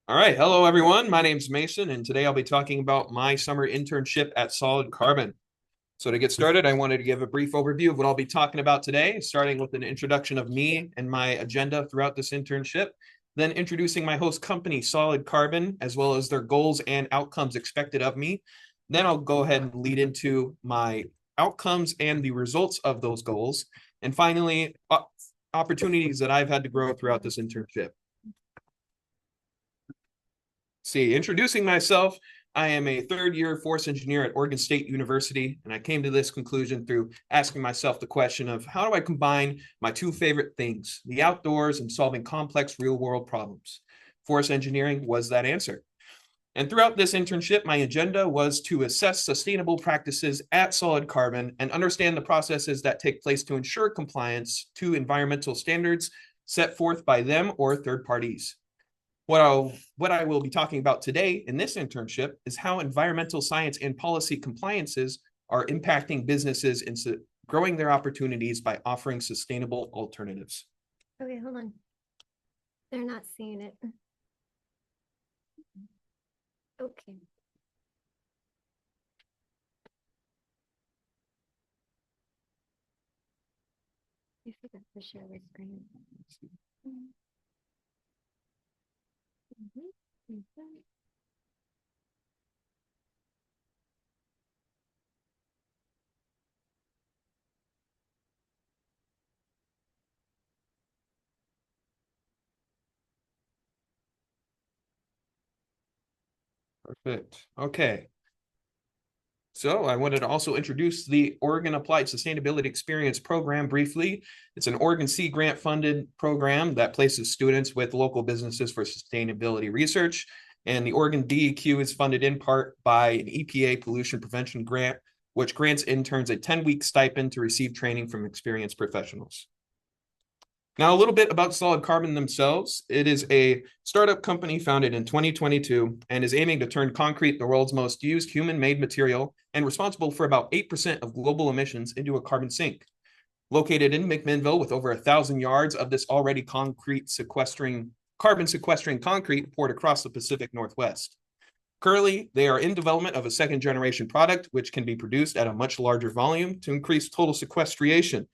All right. Hello, everyone. My name's Mason, and today I'll be talking about my summer internship at Solid Carbon. So to get started, I wanted to give a brief overview of what I'll be talking about today, starting with an introduction of me and my agenda throughout this internship, then introducing my host company, Solid Carbon, as well as their goals and outcomes expected of me. Then I'll go ahead and lead into my outcomes and the results of those goals. And finally, opportunities that I've had to grow throughout this internship. Introducing myself, I am a third-year forest engineer at Oregon State University, and I came to this conclusion through asking myself the question of how do I combine my two favorite things, the outdoors and solving complex real-world problems. Forest engineering was that answer. And throughout this internship, my agenda was to assess sustainable practices at Solid Carbon and understand the processes that take place to ensure compliance to environmental standards set forth by them or third parties. What I will be talking about today in this internship is how environmental science and policy compliances are impacting businesses into growing their opportunities by offering sustainable alternatives. Okay, hold on. They're not seeing it. Okay. I forgot to share my screen. Perfect. Okay. So I wanted to also introduce the Oregon Applied Sustainability Experience program briefly. It's an Oregon Sea grant funded program that places students with local businesses for sustainability research. And the Oregon DEQ is funded in part by an EPA pollution prevention grant, which grants interns a 10-week stipend to receive training from experienced professionals. Now, a little bit about Solid Carbon themselves. It is a startup company founded in 2022 and is aiming to turn concrete, the world's most used human-made material and responsible for about 8% of global emissions, into a carbon sink. Located in McMinnville with over 1,000 yards of this already carbon sequestering concrete poured across the Pacific Northwest. Currently, they are in development of a second generation product, which can be produced at a much larger volume to increase total sequestration.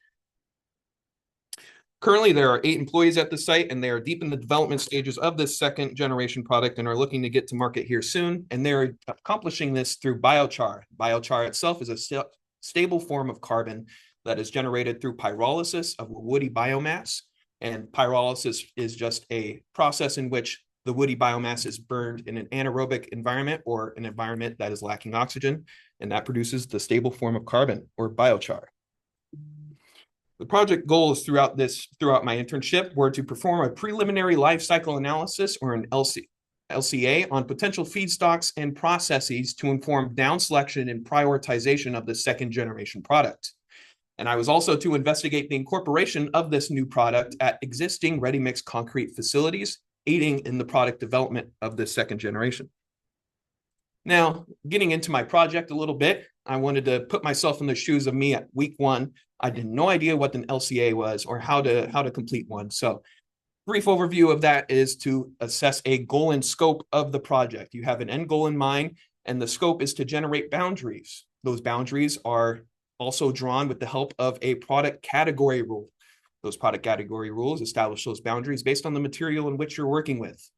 Currently, there are 8 employees at the site, and they are deep in the development stages of this second generation product and are looking to get to market here soon. And they're accomplishing this through biochar. Biochar itself is a stable form of carbon that is generated through pyrolysis of woody biomass. And pyrolysis is just a process in which the woody biomass is burned in an anaerobic environment or an environment that is lacking oxygen, and that produces the stable form of carbon, or biochar. The project goals throughout my internship were to perform a preliminary life cycle analysis, or an LCA, on potential feedstocks and processes to inform down selection and prioritization of the second generation product. And I was also to investigate the incorporation of this new product at existing ready-mix concrete facilities, aiding in the product development of the second generation. Now, getting into my project a little bit, I wanted to put myself in the shoes of me at week 1. I had no idea what an LCA was or how to complete one. So brief overview of that is to assess a goal and scope of the project. You have an end goal in mind, and the scope is to generate boundaries. Those boundaries are also drawn with the help of a product category rule. Those product category rules establish those boundaries based on the material in which you're working with.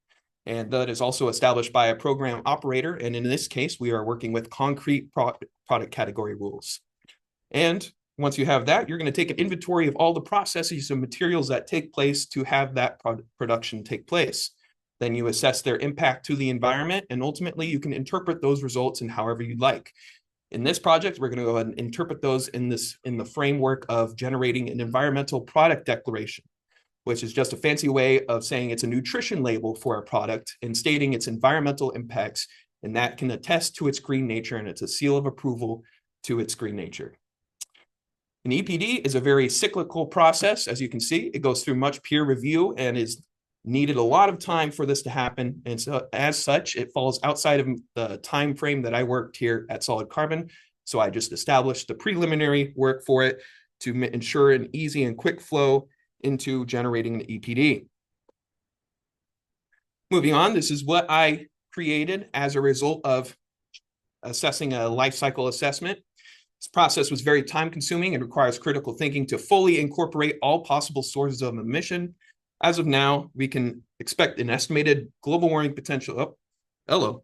And that is also established by a program operator. And in this case, we are working with concrete product category rules. And once you have that, you're going to take an inventory of all the processes and materials that take place to have that production take place. Then you assess their impact to the environment, and ultimately you can interpret those results in however you'd like. In this project, we're going to go ahead and interpret those in the framework of generating an environmental product declaration, which is just a fancy way of saying it's a nutrition label for a product and stating its environmental impacts, and that can attest to its green nature, and it's a seal of approval to its green nature. An EPD is a very cyclical process. As you can see, it goes through much peer review and is needed a lot of time for this to happen. And so as such, it falls outside of the time frame that I worked here at Solid Carbon. So I just established the preliminary work for it to ensure an easy and quick flow into generating an EPD. Moving on, this is what I created as a result of assessing a life cycle assessment. This process was very time consuming and requires critical thinking to fully incorporate all possible sources of emission. As of now, we can expect an estimated global warming potential. Oh, hello.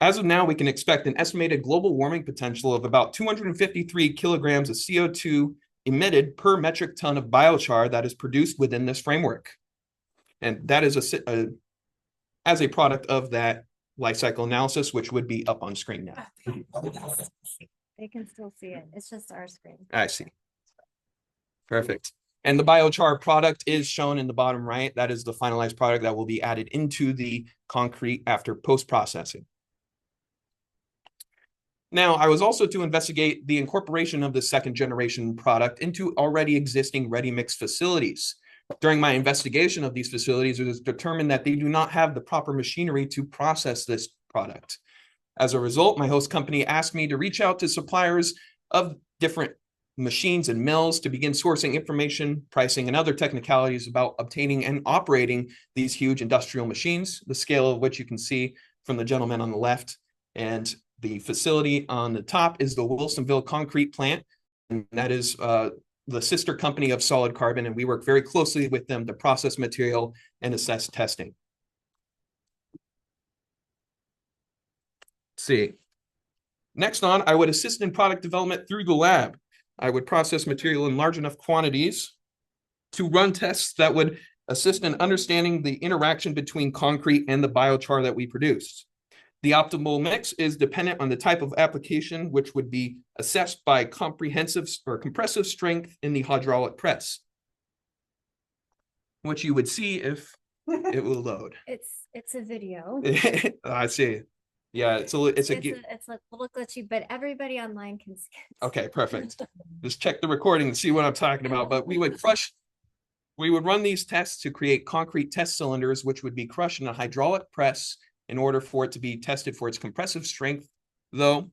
As of now, we can expect an estimated global warming potential of about 253 kilograms of CO2 emitted per metric ton of biochar that is produced within this framework. And that is as a product of that life cycle analysis, which would be up on screen now. They can still see it. It's just our screen. I see. Perfect. And the biochar product is shown in the bottom right. That is the finalized product that will be added into the concrete after post-processing. Now, I was also to investigate the incorporation of the second generation product into already existing ready mix facilities. During my investigation of these facilities, it was determined that they do not have the proper machinery to process this product. As a result, my host company asked me to reach out to suppliers of different machines and mills to begin sourcing information, pricing, and other technicalities about obtaining and operating these huge industrial machines, the scale of which you can see from the gentleman on the left. And the facility on the top is the Wilsonville Concrete Plant, and that is the sister company of Solid Carbon, and we work very closely with them to process material and assess testing. Let's see. Next on, I would assist in product development through the lab. I would process material in large enough quantities to run tests that would assist in understanding the interaction between concrete and the biochar that we produce. The optimal mix is dependent on the type of application, which would be assessed by comprehensive or compressive strength in the hydraulic press, which you would see if it will load. It's a video. I see. Yeah, it's a little glitchy, but everybody online can see it. Okay, perfect. Just check the recording to see what I'm talking about. But we would run these tests to create concrete test cylinders, which would be crushed in a hydraulic press in order for it to be tested for its compressive strength, though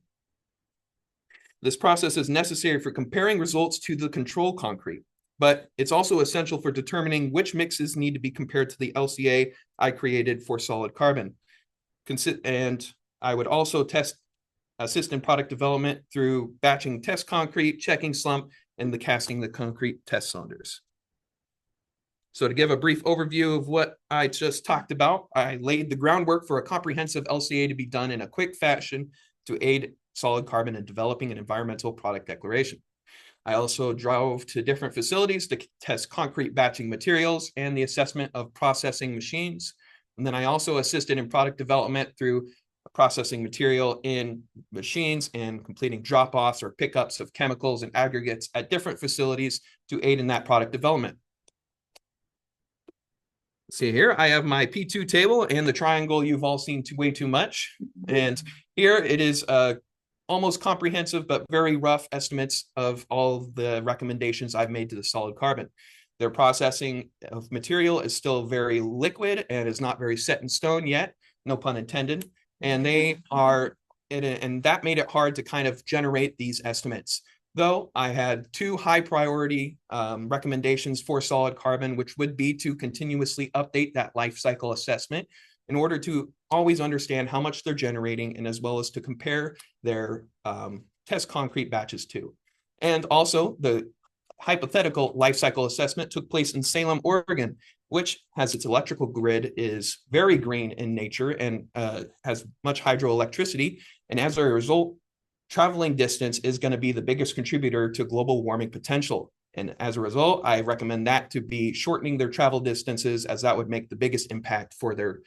this process is necessary for comparing results to the control concrete, but it's also essential for determining which mixes need to be compared to the LCA I created for Solid Carbon. And I would also assist in product development through batching test concrete, checking slump, and the casting the concrete test cylinders. So to give a brief overview of what I just talked about, I laid the groundwork for a comprehensive LCA to be done in a quick fashion to aid Solid Carbon in developing an environmental product declaration. I also drove to different facilities to test concrete batching materials and the assessment of processing machines. And then I also assisted in product development through processing material in machines and completing drop-offs or pickups of chemicals and aggregates at different facilities to aid in that product development. See here, I have my P2 table and the triangle you've all seen way too much. And here it is almost comprehensive, but very rough estimates of all the recommendations I've made to the Solid Carbon. Their processing of material is still very liquid and is not very set in stone yet, no pun intended. And and that made it hard to kind of generate these estimates. Though I had two high priority recommendations for Solid Carbon, which would be to continuously update that life cycle assessment in order to always understand how much they're generating and as well as to compare their test concrete batches to. And also the hypothetical life cycle assessment took place in Salem, Oregon, which has its electrical grid is very green in nature and has much hydroelectricity. And as a result, traveling distance is going to be the biggest contributor to global warming potential. And as a result, I recommend that to be shortening their travel distances, as that would make the biggest impact for the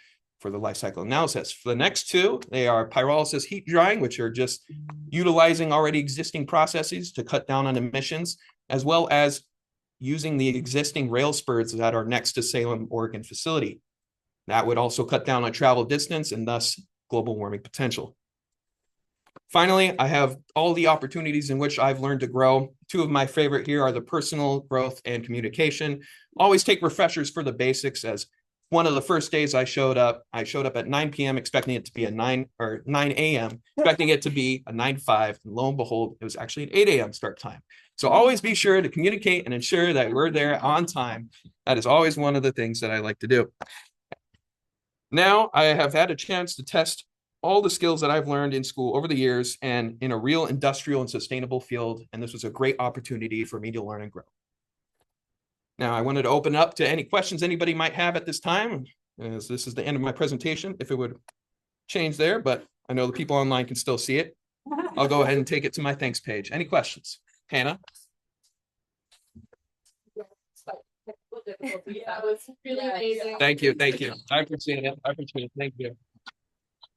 life cycle analysis. For the next two, they are pyrolysis heat drying, which are just utilizing already existing processes to cut down on emissions, as well as using the existing rail spurs that are next to Salem, Oregon facility. That would also cut down on travel distance and thus global warming potential. Finally, I have all the opportunities in which I've learned to grow. Two of my favorite here are the personal growth and communication. Always take refreshers for the basics. As one of the first days I showed up at 9 p.m. expecting it to be a 9 a.m. expecting it to be a 9 to 5. And lo and behold, it was actually an 8 a.m. start time. So always be sure to communicate and ensure that we're there on time. That is always one of the things that I like to do. Now I have had a chance to test all the skills that I've learned in school over the years and in a real industrial and sustainable field. And this was a great opportunity for me to learn and grow. Now I wanted to open up to any questions anybody might have at this time, as this is the end of my presentation, if it would change there, but I know the people online can still see it. I'll go ahead and take it to my thanks page. Any questions? Hannah? That was really amazing. Thank you. Thank you. I appreciate it. I appreciate it. Thank you.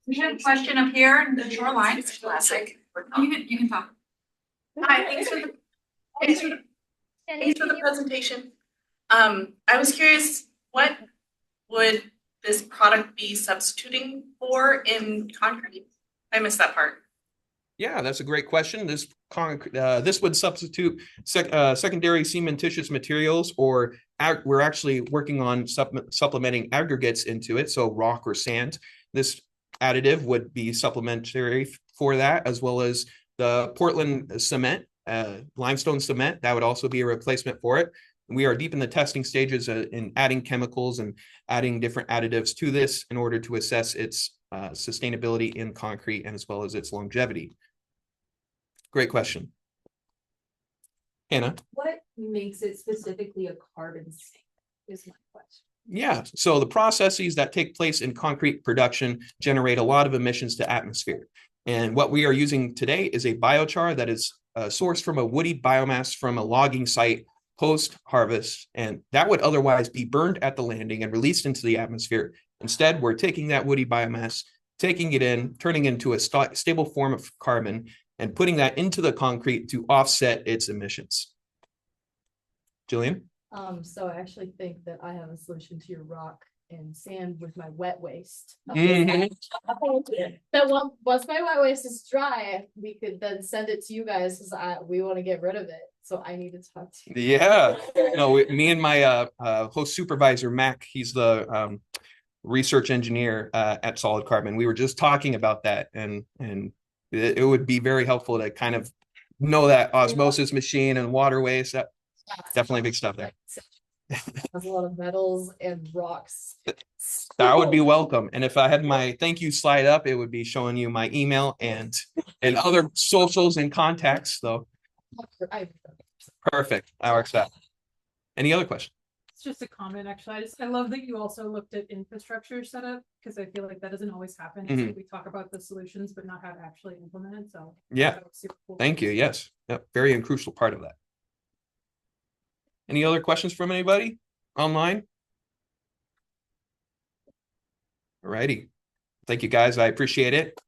We have a question up here in the shoreline. It's classic. You can talk. Hi, thanks for the presentation. I was curious, what would this product be substituting for in concrete? I missed that part. Yeah, that's a great question. This would substitute secondary cementitious materials, or we're actually working on supplementing aggregates into it, so rock or sand. This additive would be supplementary for that, as well as the Portland cement, limestone cement. That would also be a replacement for it. We are deep in the testing stages in adding chemicals and adding different additives to this in order to assess its sustainability in concrete and as well as its longevity. Great question. Hannah? What makes it specifically a carbon sink is my question. Yeah, so the processes that take place in concrete production generate a lot of emissions to atmosphere. And what we are using today is a biochar that is sourced from a woody biomass from a logging site post-harvest, and that would otherwise be burned at the landing and released into the atmosphere. Instead, we're taking that woody biomass, taking it in, turning it into a stable form of carbon, and putting that into the concrete to offset its emissions. Jillian? So I actually think that I have a solution to your rock and sand with my wet waste. Mhm. That once my wet waste is dry, we could then send it to you guys because we want to get rid of it. So I need to talk to you. Yeah, no, me and my host supervisor, Mac, he's the research engineer at Solid Carbon. We were just talking about that, and it would be very helpful to kind of know that osmosis machine and water waste. That definitely big stuff there. Has a lot of metals and rocks. That would be welcome. And if I had my thank you slide up, it would be showing you my email and other socials and contacts. So perfect. That works out. Any other questions? It's just a comment, actually. I love that you also looked at infrastructure setup, because I feel like that doesn't always happen. So we talk about the solutions, but not how to actually implement it. So yeah, that was super cool. Thank you. Yes, yep. Very and crucial part of that. Any other questions from anybody online? All righty. Thank you, guys. I appreciate it.